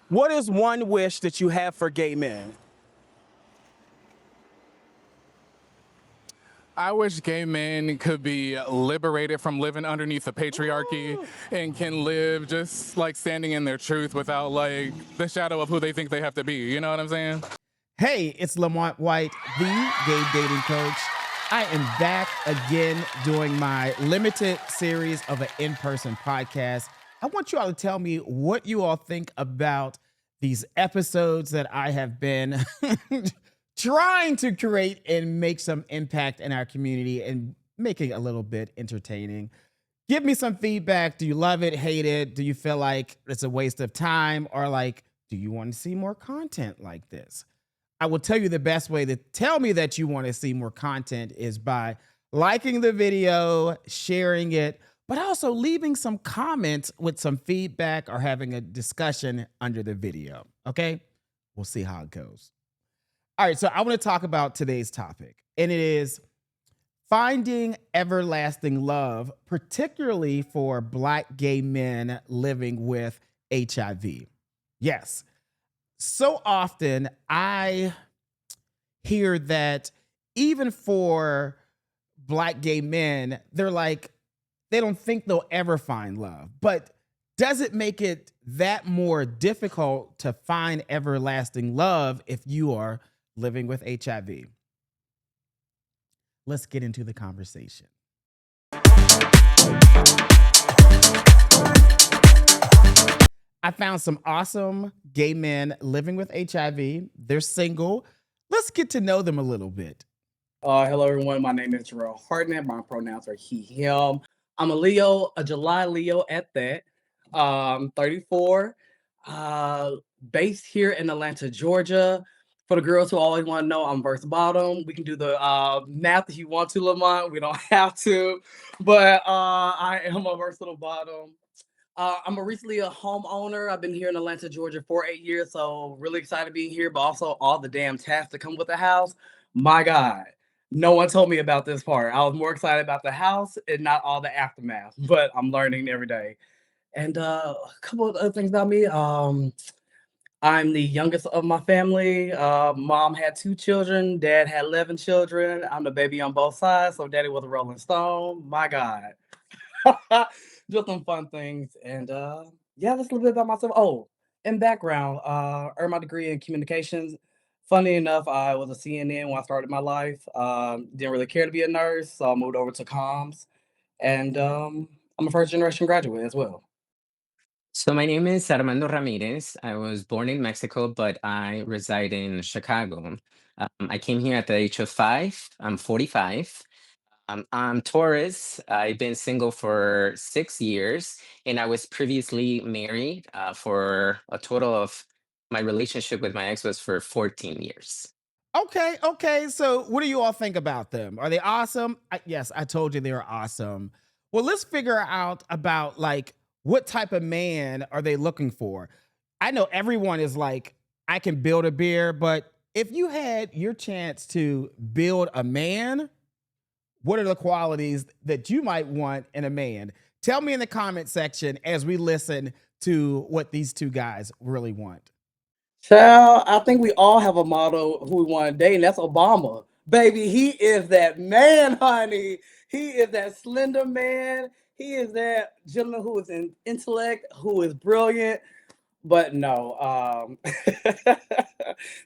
What is one wish that you have for gay men? I wish gay men could be liberated from living underneath the patriarchy and can live just like standing in their truth without like the shadow of who they think they have to be. You know what I'm saying? Hey, it's Lamont White, the gay dating coach. I am back again doing my limited series of an in-person podcast. I want you all to tell me what you all think about these episodes that I have been trying to create and make some impact in our community and make it a little bit entertaining. Give me some feedback. Do you love it, hate it? Do you feel like it's a waste of time? Or like, do you want to see more content like this? I will tell you the best way to tell me that you want to see more content is by liking the video, sharing it, but also leaving some comments with some feedback or having a discussion under the video. Okay? We'll see how it goes. All right, so I want to talk about today's topic, and it is finding everlasting love, particularly for Black gay men living with HIV. Yes, so often I hear that even for Black gay men, they're like, they don't think they'll ever find love. But does it make it that more difficult to find everlasting love if you are living with HIV? Let's get into the conversation. I found some awesome gay men living with HIV. They're single. Let's get to know them a little bit. Hello, everyone. My name is Jarrell Hartnett. My pronouns are he, him. I'm a Leo, a July Leo at that. 34, uh, based here in Atlanta, Georgia. For the girls who always want to know, I'm verse bottom. We can do the math if you want to, Lamont. We don't have to, but I am a versatile bottom. I'm recently a homeowner. I've been here in Atlanta, Georgia for 8 years, so really excited to be here, but also all the damn tasks that come with the house. My God, no one told me about this part. I was more excited about the house and not all the aftermath, but I'm learning every day. And a couple of other things about me. I'm the youngest of my family. Mom had 2 children, dad had 11 children. I'm the baby on both sides, so daddy was a Rolling Stone. My God. Just some fun things. And yeah, that's a little bit about myself. Oh, in background, earned my degree in communications. Funny enough, I was a CNN when I started my life. Didn't really care to be a nurse, so I moved over to comms. And I'm a first generation graduate as well. So my name is Armando Ramirez. I was born in Mexico, but I reside in Chicago. I came here at the age of 5. I'm 45. I'm Taurus. I've been single for 6 years, and I was previously married for a total of my relationship with my ex was for 14 years. Okay. So, what do you all think about them? Are they awesome? Yes, I told you they were awesome. Well, let's figure out about like what type of man are they looking for? I know everyone is like, I can build a beer, but if you had your chance to build a man, what are the qualities that you might want in a man? Tell me in the comment section as we listen to what these two guys really want. Child, I think we all have a model who we want to date, and that's Obama. Baby, he is that man, honey. He is that slender man. He is that gentleman who is in intellect, who is brilliant. But no,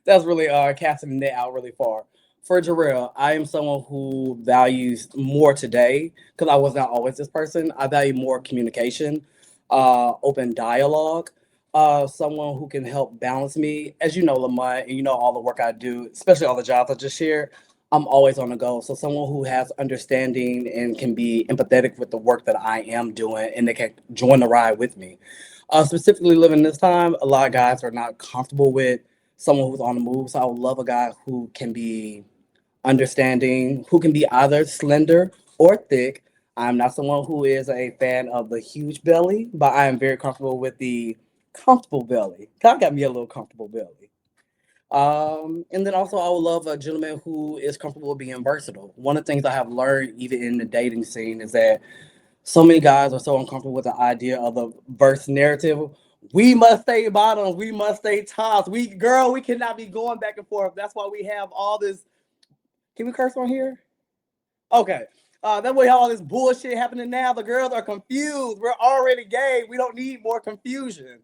that's really casting the net out really far. For Jarrell, I am someone who values more today because I was not always this person. I value more communication, open dialogue, someone who can help balance me. As you know, Lamont, and you know all the work I do, especially all the jobs I just shared. I'm always on the go. So someone who has understanding and can be empathetic with the work that I am doing, and they can join the ride with me. Specifically, living this time, a lot of guys are not comfortable with someone who's on the move. So I would love a guy who can be understanding, who can be either slender or thick. I'm not someone who is a fan of the huge belly, but I am very comfortable with the comfortable belly. God got me a little comfortable belly. And then also, I would love a gentleman who is comfortable being versatile. One of the things I have learned, even in the dating scene, is that so many guys are so uncomfortable with the idea of the verse narrative We must stay bottoms. We must stay tops. We cannot be going back and forth. That's why we have all this. Can we curse on here? Okay. That's why all this bullshit happening now. The girls are confused. We're already gay. We don't need more confusion.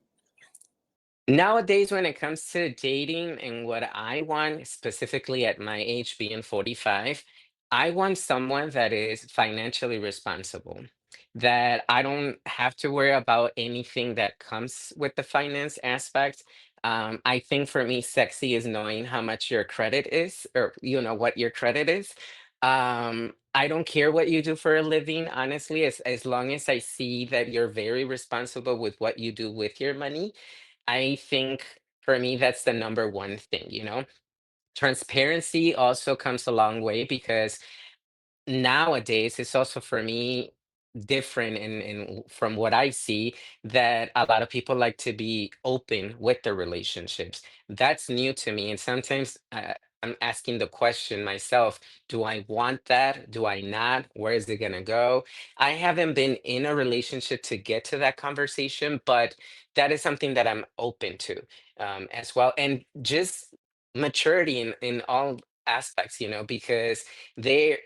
Nowadays, when it comes to dating and what I want, specifically at my age, being 45, I want someone that is financially responsible, that I don't have to worry about anything that comes with the finance aspect. I think for me, sexy is knowing how much your credit is, or what your credit is. I don't care what you do for a living, honestly, as long as I see that you're very responsible with what you do with your money. I think for me, that's the number one thing. Transparency also comes a long way because nowadays it's also for me different in from what I see, that a lot of people like to be open with their relationships. That's new to me, and sometimes I'm asking the question myself: do I want that? Do I not? Where is it gonna go? I haven't been in a relationship to get to that conversation, but that is something that I'm open to, as well, and just maturity in all aspects, because they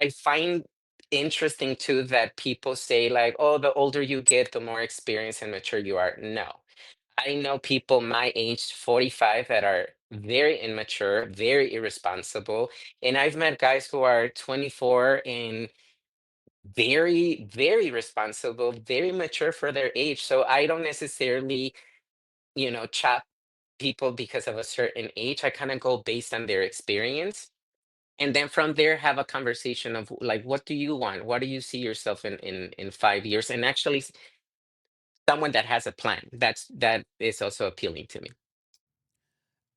I find interesting too that people say like, "Oh, the older you get, the more experienced and mature you are." No. I know people my age, 45, that are very immature, very irresponsible, and I've met guys who are 24 and very, very responsible, very mature for their age. So I don't necessarily, chop people because of a certain age. I kind of go based on their experience, and then from there have a conversation of like, what do you want, what do you see yourself in 5 years, and actually someone that has a plan. That is also appealing to me.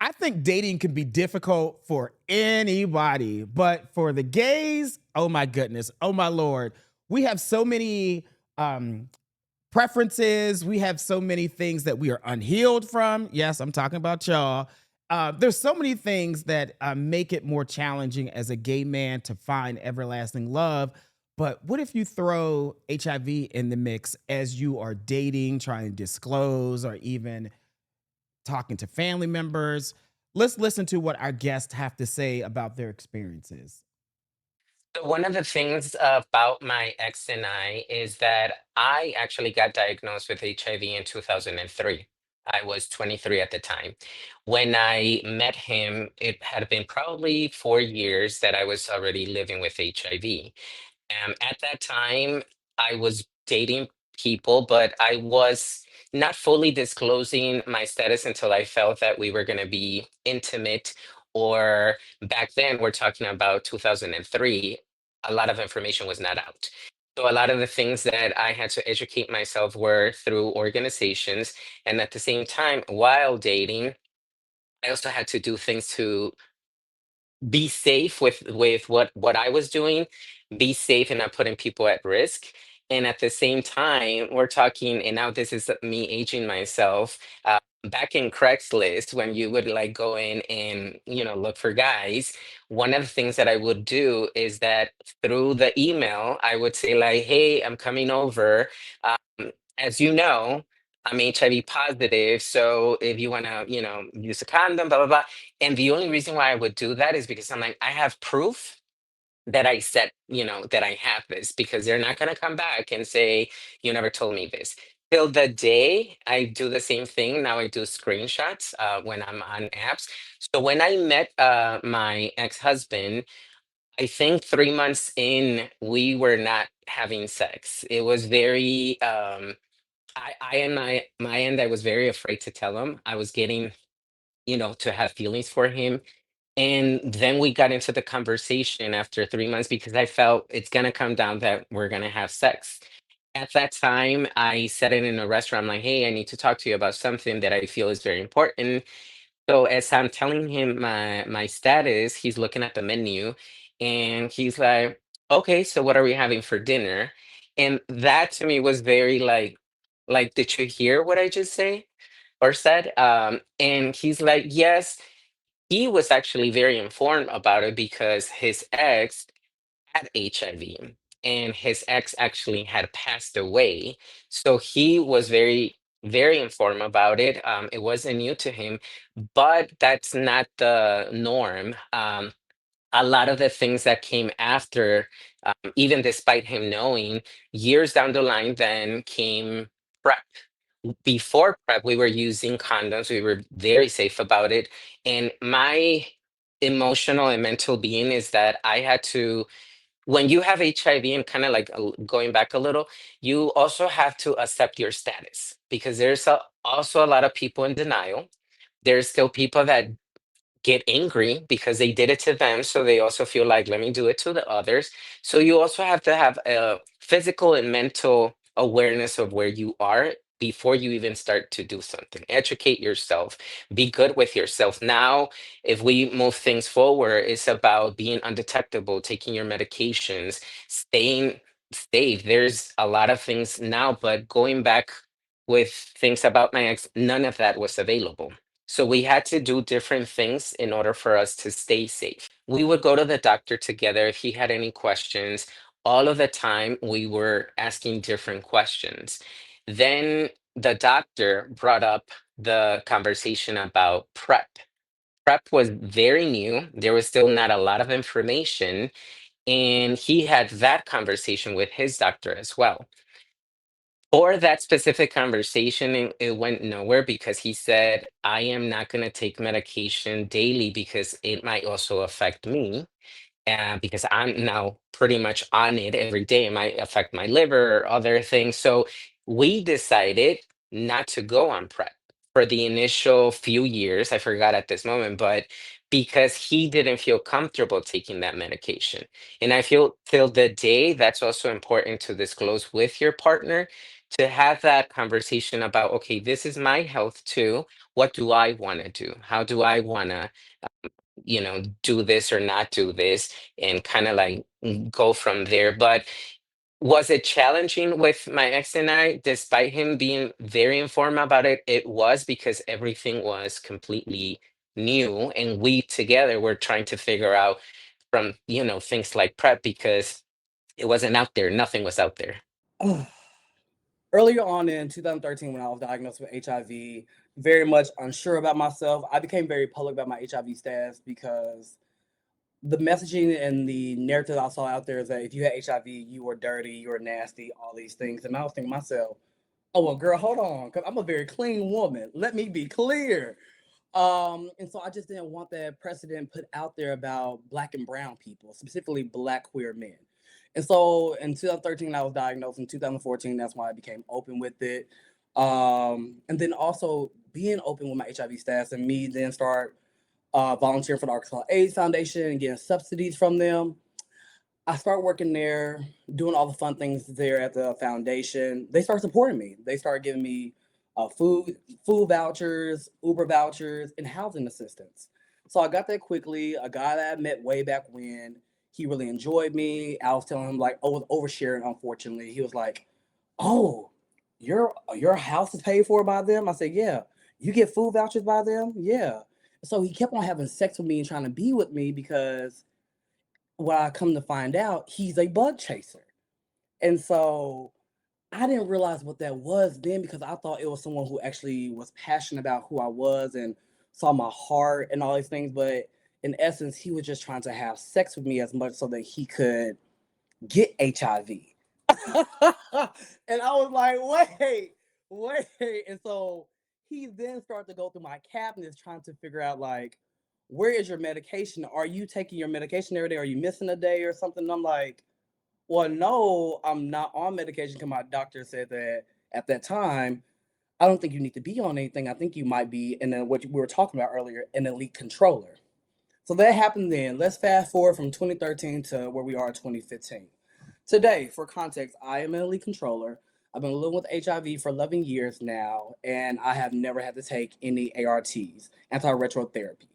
I think dating can be difficult for anybody, but for the gays, oh my goodness, oh my lord, we have so many preferences. We have so many things that we are unhealed from. Yes, I'm talking about y'all. There's so many things that make it more challenging as a gay man to find everlasting love. But what if you throw HIV in the mix as you are dating, trying to disclose, or even talking to family members? Let's listen to what our guests have to say about their experiences. So one of the things about my ex and I is that I actually got diagnosed with HIV in 2003. I was 23 at the time. When I met him, it had been probably 4 years that I was already living with HIV. At that time, I was dating people, but I was not fully disclosing my status until I felt that we were going to be intimate. Or back then, we're talking about 2003, a lot of information was not out. So a lot of the things that I had to educate myself were through organizations. And at the same time, while dating, I also had to do things to be safe with what I was doing, be safe and not putting people at risk. And at the same time, we're talking, and now this is me aging myself. Back in Craigslist, when you would like go in and look for guys, one of the things that I would do is that through the email, I would say like, "Hey, I'm coming over. As you know, I'm HIV positive, so if you want to, use a condom, blah blah blah." And the only reason why I would do that is because I'm like, I have proof that I said, that I have this, because they're not going to come back and say, "You never told me this." Till the day I do the same thing. Now I do screenshots when I'm on apps. So when I met my ex-husband, I think 3 months in, we were not having sex. It was very, I and my end, I was very afraid to tell him. I was getting, to have feelings for him. And then we got into the conversation after 3 months because I felt it's gonna come down that we're gonna have sex. At that time, I said it in a restaurant. I'm like, "Hey, I need to talk to you about something that I feel is very important." So as I'm telling him my status, he's looking at the menu and he's like, "Okay, so what are we having for dinner?" And that to me was very like, "Did you hear what I just say or said?" And he's like, "Yes." He was actually very informed about it because his ex had HIV and his ex actually had passed away. So he was very very informed about it. It wasn't new to him, but that's not the norm. A lot of the things that came after, even despite him knowing, years down the line, then came PrEP. Before PrEP, we were using condoms. We were very safe about it. And my emotional and mental being is that I had to, when you have HIV and kind of like going back a little, you also have to accept your status because there's also a lot of people in denial. There's still people that get angry because they did it to them. So they also feel like, let me do it to the others. So you also have to have a physical and mental awareness of where you are before you even start to do something. Educate yourself, be good with yourself. Now, if we move things forward, it's about being undetectable, taking your medications, staying safe. There's a lot of things now, but going back with things about my ex, none of that was available. So we had to do different things in order for us to stay safe. We would go to the doctor together if he had any questions. All of the time, we were asking different questions. Then the doctor brought up the conversation about PrEP. PrEP was very new. There was still not a lot of information. And he had that conversation with his doctor as well. For that specific conversation, it went nowhere because he said, I am not going to take medication daily because it might also affect me. Because I'm now pretty much on it every day. It might affect my liver or other things. So we decided not to go on PrEP for the initial few years. I forgot at this moment, but because he didn't feel comfortable taking that medication. And I feel till the day that's also important to disclose with your partner to have that conversation about, okay, this is my health too. What do I want to do? How do I want to do this or not do this and kind of like go from there. But was it challenging with my ex and I, despite him being very informed about it? It was because everything was completely new and we together were trying to figure out from, things like PrEP because it wasn't out there. Nothing was out there. Earlier on in 2013, when I was diagnosed with HIV, very much unsure about myself, I became very public about my HIV status because the messaging and the narrative I saw out there is that if you had HIV, you were dirty, you were nasty, all these things. And I was thinking to myself, oh, well, girl, hold on, because I'm a very clean woman. Let me be clear. And so I just didn't want that precedent put out there about Black and brown people, specifically Black queer men. And so in 2013, I was diagnosed. In 2014, that's why I became open with it. And then also being open with my HIV status and me then start volunteering for the Arkansas AIDS Foundation and getting subsidies from them. I start working there, doing all the fun things there at the foundation. They start supporting me. They start giving me food vouchers, Uber vouchers, and housing assistance. So I got that quickly. A guy that I met way back when, he really enjoyed me. I was telling him like, oh, was oversharing. Unfortunately, he was like, "Oh, your house is paid for by them." I said, "Yeah." "You get food vouchers by them?" "Yeah." So he kept on having sex with me and trying to be with me because what I come to find out, he's a bug chaser. And so I didn't realize what that was then because I thought it was someone who actually was passionate about who I was and saw my heart and all these things. But in essence, he was just trying to have sex with me as much so that he could get HIV. And I was like, wait. And so he then started to go through my cabinets trying to figure out like, where is your medication? Are you taking your medication every day? Are you missing a day or something? And I'm like, well, no, I'm not on medication because my doctor said that at that time, I don't think you need to be on anything. I think you might be, and then what we were talking about earlier, an elite controller. So that happened then. Let's fast forward from 2013 to where we are in 2015. Today, for context, I am an elite controller. I've been living with HIV for 11 years now, and I have never had to take any ARTs, antiretroviral therapy.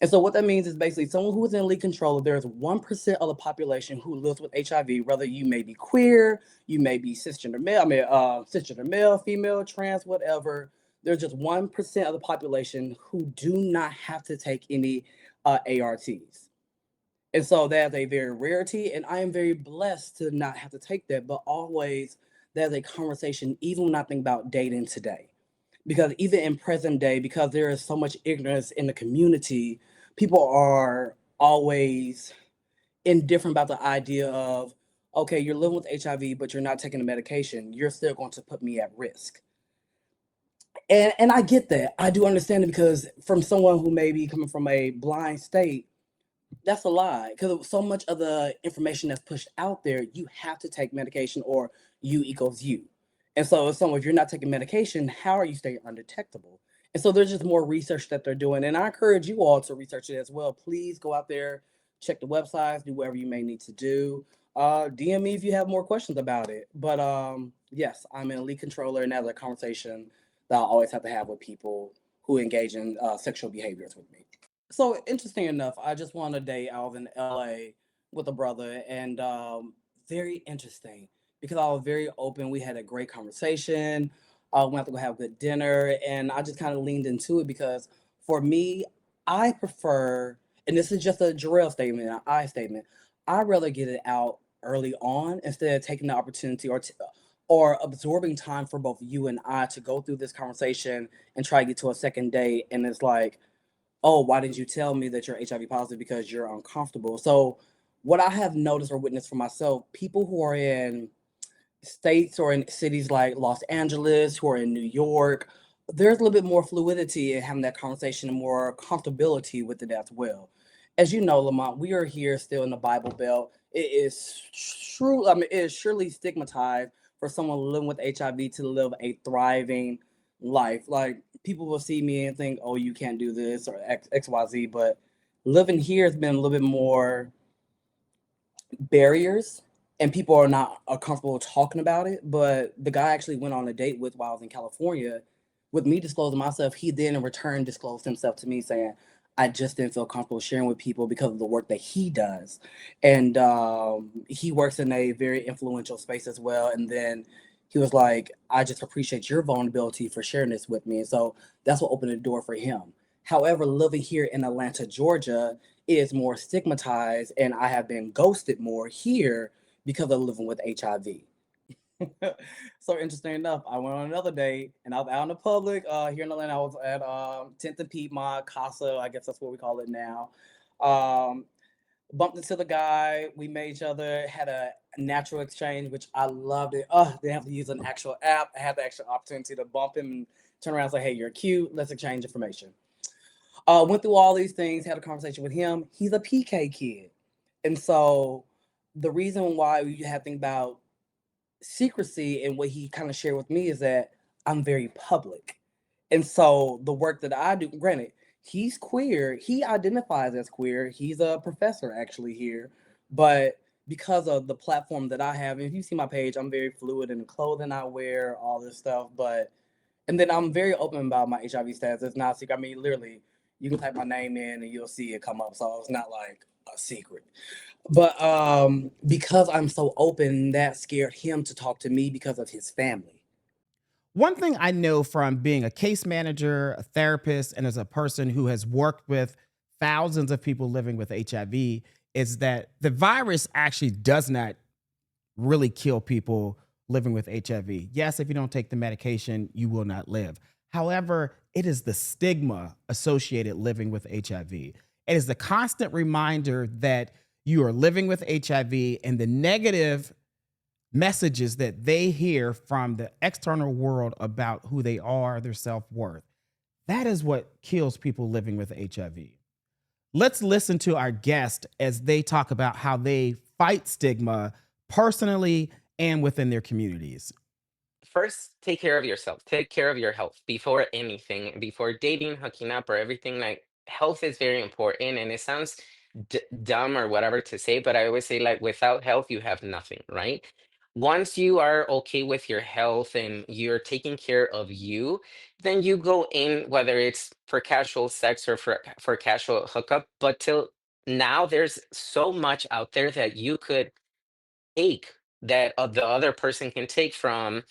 And so what that means is basically someone who is in elite controller, there's 1% of the population who lives with HIV, whether you may be queer, you may be cisgender male, female, trans, whatever. There's just 1% of the population who do not have to take any ARTs. And so that's a very rarity, and I am very blessed to not have to take that. But always there's a conversation, even when I think about dating today. because even in present day, because there is so much ignorance in the community, people are always indifferent about the idea of, okay, you're living with HIV, but you're not taking the medication. You're still going to put me at risk. And I get that. I do understand it because from someone who may be coming from a blind state, that's a lie. Because so much of the information that's pushed out there, you have to take medication or you equals you. And so if you're not taking medication, how are you staying undetectable? And so there's just more research that they're doing. And I encourage you all to research it as well. Please go out there, check the websites, do whatever you may need to do. DM me if you have more questions about it. But yes, I'm an elite controller, and that's a conversation that I always have to have with people who engage in sexual behaviors with me. So interesting enough, I just won a day out in LA with a brother, and very interesting because I was very open. We had a great conversation. We went to go have good dinner, and I just kind of leaned into it because for me, I prefer, and this is just a Jarrell statement, an I statement. I'd rather get it out early on instead of taking the opportunity or absorbing time for both you and I to go through this conversation and try to get to a second date, and it's like, oh, why didn't you tell me that you're HIV positive because you're uncomfortable? So, what I have noticed or witnessed for myself, people who are in states or in cities like Los Angeles, who are in New York, there's a little bit more fluidity in having that conversation and more comfortability with it as well. As you know, Lamont, we are here still in the Bible Belt. It is true. I mean, it is surely stigmatized for someone living with HIV to live a thriving life. Like people will see me and think, "Oh, you can't do this" or X, Y, Z. But living here has been a little bit more barriers and people are not are comfortable talking about it. But the guy I actually went on a date with while I was in California, with me disclosing myself, he then in return disclosed himself to me saying, I just didn't feel comfortable sharing with people because of the work that he does. And he works in a very influential space as well. And then he was like, I just appreciate your vulnerability for sharing this with me. And so that's what opened the door for him. However, living here in Atlanta, Georgia, is more stigmatized, and I have been ghosted more here because of living with HIV. So interesting enough, I went on another date, and I was out in the public here in Atlanta. I was at 10th and Piedmont Casa, I guess that's what we call it now. Um, Bumped into the guy. We met each other, had a natural exchange, which I loved it. Oh, they have to use an actual app. I had the actual opportunity to bump him and turn around and say, "Hey, you're cute. Let's exchange information." Went through all these things, had a conversation with him. He's a PK kid. And so the reason why you have to think about secrecy and what he kind of shared with me is that I'm very public. And so the work that I do, granted, he's queer. He identifies as queer. He's a professor actually here. But because of the platform that I have, and if you see my page, I'm very fluid in the clothing I wear, all this stuff. But and then I'm very open about my HIV status. It's not a secret. I mean, literally, you can type my name in and you'll see it come up. So it's not like a secret. But because I'm so open, that scared him to talk to me because of his family. One thing I know from being a case manager, a therapist, and as a person who has worked with thousands of people living with HIV is that the virus actually does not really kill people living with HIV. Yes, if you don't take the medication, you will not live. However, it is the stigma associated living with HIV. It is the constant reminder that you are living with HIV and the negative messages that they hear from the external world about who they are, their self worth. That is what kills people living with HIV. Let's listen to our guest as they talk about how they fight stigma personally and within their communities. First, take care of yourself. Take care of your health before anything, before dating, hooking up, or everything. Like health is very important, and it sounds dumb or whatever to say, but I always say like without health, you have nothing, right? Once you are okay with your health and you're taking care of you, then you go in whether it's for casual sex or for casual hookup. But till now, there's so much out there that you could take that the other person can take from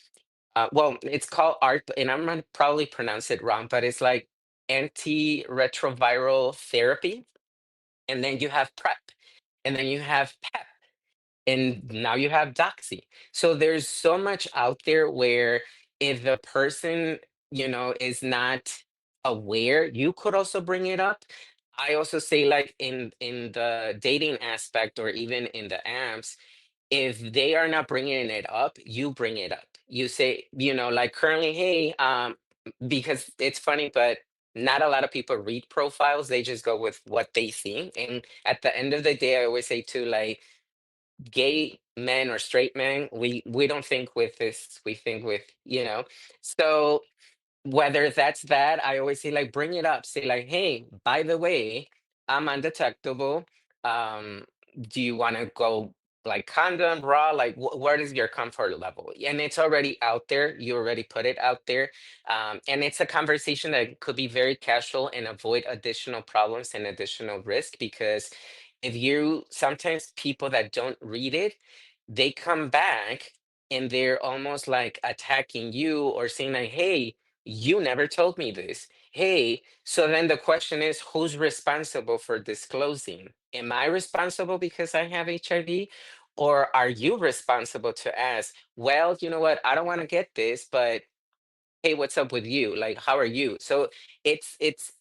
well, it's called ART, and I'm gonna probably pronounce it wrong, but it's like antiretroviral therapy. And then you have PrEP, and then you have PEP, and now you have Doxy. So there's so much out there where if the person is not aware, you could also bring it up. I also say, like, in the dating aspect or even in the apps, if they are not bringing it up, you bring it up. You say, like, currently, hey, because it's funny, but not a lot of people read profiles. They just go with what they see. And at the end of the day, I always say too, like, gay men or straight men, we don't think with this, we think with, so whether that's that, I always say, like, bring it up. Say, like, hey, by the way, I'm undetectable. Um, do you want to go like condom, raw? Like, what is your comfort level? And it's already out there. You already put it out there. And it's a conversation that could be very casual and avoid additional problems and additional risk, because if you sometimes people that don't read it, they come back and they're almost like attacking you or saying, like, hey, you never told me this. Hey, so then the question is, who's responsible for disclosing? Am I responsible because I have HIV? Or are you responsible to ask, well, you know what? I don't want to get this, but hey, what's up with you? Like, how are you? So it's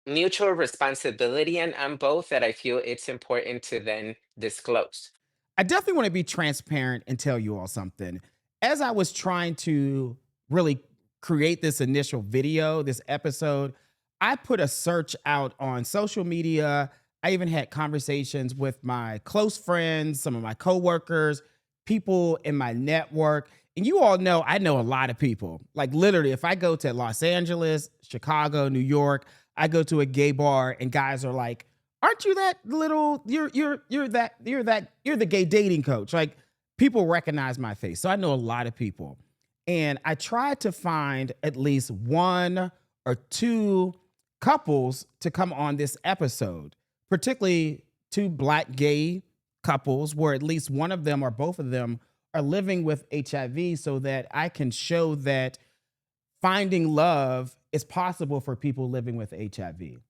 mutual responsibility and on both that I feel it's important to then disclose. I definitely want to be transparent and tell you all something. As I was trying to really create this initial video, this episode, I put a search out on social media. I even had conversations with my close friends, some of my coworkers, people in my network. And you all know I know a lot of people. Like, literally, if I go to Los Angeles, Chicago, New York, I go to a gay bar and guys are like, aren't you that little you're the gay dating coach? Like, people recognize my face. So I know a lot of people. And I tried to find at least one or two couples to come on this episode, particularly two black gay couples where at least one of them or both of them are living with HIV, so that I can show that finding love is possible for people living with HIV.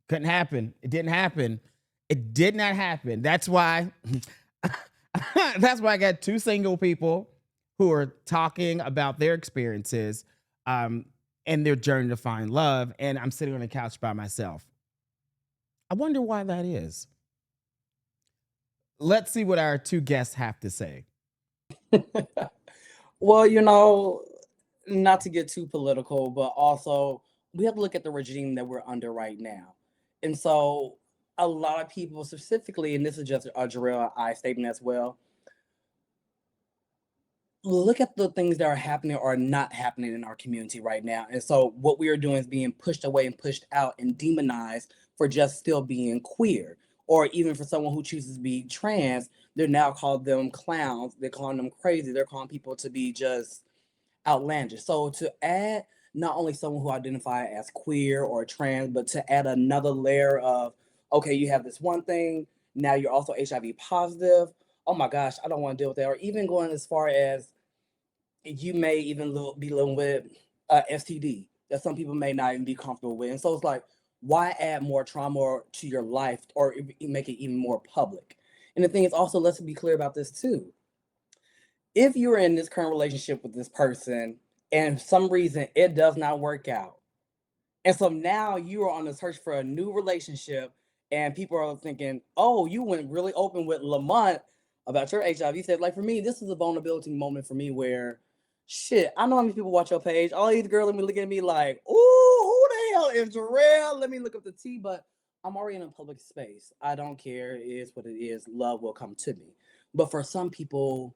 Couldn't happen. It didn't happen. It did not happen. That's why that's why I got two single people who are talking about their experiences um, and their journey to find love. And I'm sitting on the couch by myself. I wonder why that is. Let's see what our two guests have to say. Well, not to get too political, but also we have to look at the regime that we're under right now. And so a lot of people specifically, and this is just a Jarrell I statement as well, look at the things that are happening or not happening in our community right now. And so what we are doing is being pushed away and pushed out and demonized for just still being queer. Or even for someone who chooses to be trans, they're now called them clowns. They're calling them crazy. They're calling people to be just outlandish. So to add not only someone who identify as queer or trans, but to add another layer of, okay, you have this one thing, now you're also HIV positive. Oh my gosh, I don't want to deal with that. Or even going as far as you may even be living with STD that some people may not even be comfortable with. And so it's like, why add more trauma to your life or make it even more public? And the thing is also, let's be clear about this too. If you're in this current relationship with this person and for some reason it does not work out, and so now you are on the search for a new relationship, and people are thinking, oh, you went really open with Lamont about your HIV. He said, like, for me, this is a vulnerability moment for me where, shit, I know how many people watch your page. All these girls let me look at me like, ooh, who the hell is Jarrell? Let me look up the T, but I'm already in a public space. I don't care. It is what it is. Love will come to me. But for some people,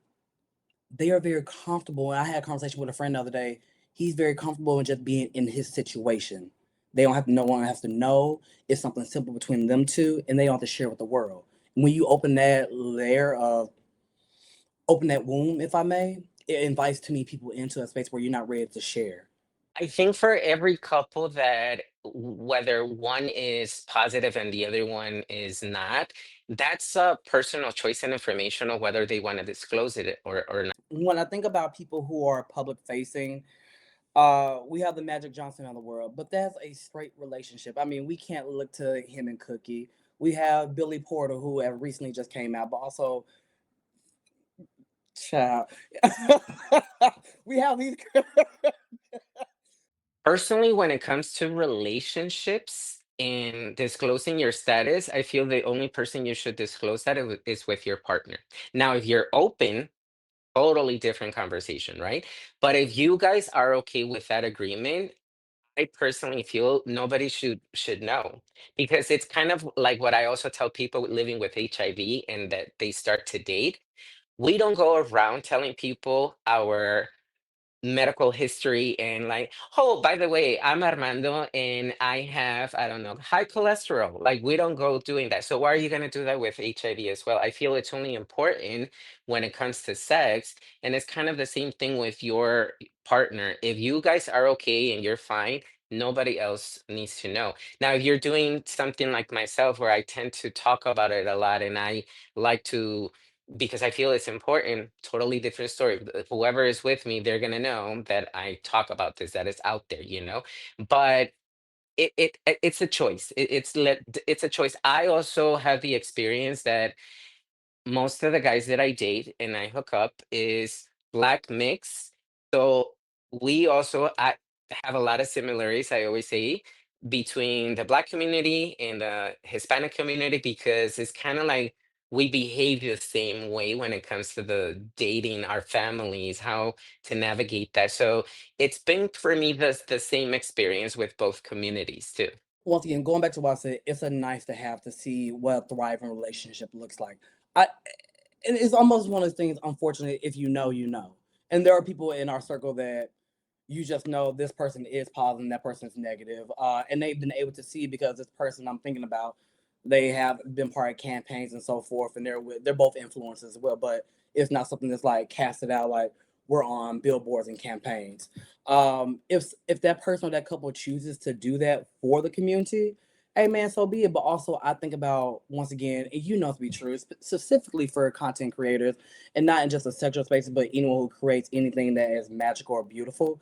they are very comfortable. And I had a conversation with a friend the other day. He's very comfortable in just being in his situation. They don't have to, no one has to know. It's something simple between them two, and they don't have to share with the world. When you open that layer of, open that womb, if I may, it invites too many people into a space where you're not ready to share. I think for every couple that whether one is positive and the other one is not, that's a personal choice and information of whether they want to disclose it or not. When I think about people who are public facing, we have the Magic Johnson of the world, but that's a straight relationship. I mean, we can't look to him and Cookie. We have Billy Porter, who have recently just came out, but also Child. We have these. Personally, when it comes to relationships and disclosing your status, I feel the only person you should disclose that is with your partner. Now, if you're open, totally different conversation, right? But if you guys are okay with that agreement, I personally feel nobody should know, because it's kind of like what I also tell people living with HIV and that they start to date. We don't go around telling people our medical history and like, oh, by the way, I'm Armando and I have, I don't know, high cholesterol. Like, we don't go doing that. So why are you going to do that with HIV as well? I feel it's only important when it comes to sex. And it's kind of the same thing with your partner. If you guys are okay and you're fine, nobody else needs to know. Now, if you're doing something like myself, where I tend to talk about it a lot and I like to, because I feel it's important. Totally different story. Whoever is with me, they're gonna know that I talk about this, that it's out there, you know. But it's a choice. It's a choice. I also have the experience that most of the guys that I date and I hook up is black mix. So we also have a lot of similarities, I always say, between the black community and the Hispanic community, because it's kind of like we behave the same way when it comes to the dating, our families, how to navigate that. So it's been for me the same experience with both communities too. Once again, going back to what I said, it's a nice to have to see what a thriving relationship looks like. I and it's almost one of those things, unfortunately, if you know, you know. And there are people in our circle that you just know this person is positive and that person is negative. And they've been able to see, because this person I'm thinking about, they have been part of campaigns and so forth, and they're both influencers as well, but it's not something that's like casted out like we're on billboards and campaigns. If that person or that couple chooses to do that for the community, hey man, so be it. But also, I think about, once again, and you know, to be true, specifically for content creators, and not in just a sexual space, but anyone who creates anything that is magical or beautiful.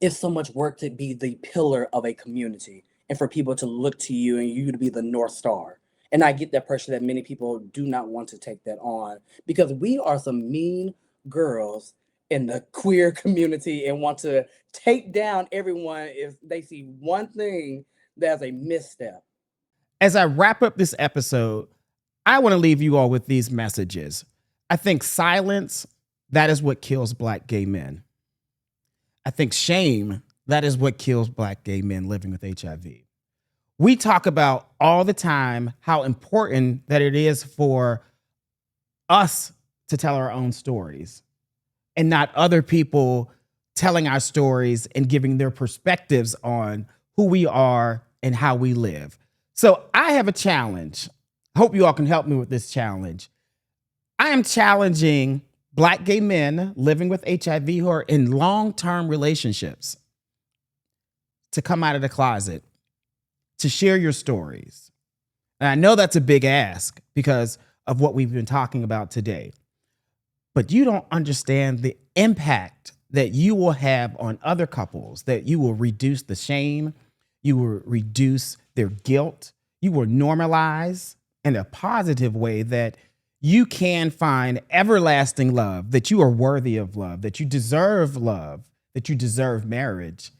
It's so much work to be the pillar of a community and for people to look to you and you to be the North Star. And I get that pressure that many people do not want to take that on, because we are some mean girls in the queer community and want to take down everyone if they see one thing that's a misstep. As I wrap up this episode, I want to leave you all with these messages. I think silence, that is what kills black gay men. I think shame, that is what kills black gay men living with HIV. We talk about all the time how important that it is for us to tell our own stories and not other people telling our stories and giving their perspectives on who we are and how we live. So I have a challenge. Hope you all can help me with this challenge. I am challenging black gay men living with HIV who are in long-term relationships to come out of the closet, to share your stories. And I know that's a big ask because of what we've been talking about today. But you don't understand the impact that you will have on other couples, that you will reduce the shame, you will reduce their guilt, you will normalize in a positive way that you can find everlasting love, that you are worthy of love, that you deserve love, that you deserve marriage,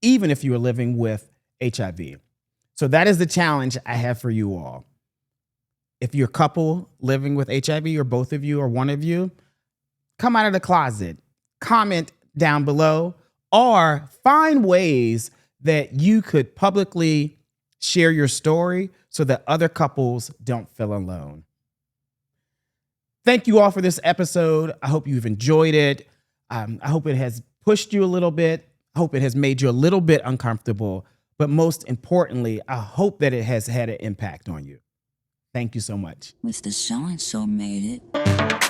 even if you are living with HIV. So that is the challenge I have for you all. If you're a couple living with HIV, or both of you or one of you, come out of the closet, comment down below, or find ways that you could publicly share your story so that other couples don't feel alone. Thank you all for this episode. I hope you've enjoyed it. I hope it has pushed you a little bit. I hope it has made you a little bit uncomfortable. But most importantly, I hope that it has had an impact on you. Thank you so much. Mr. So-and-so made it.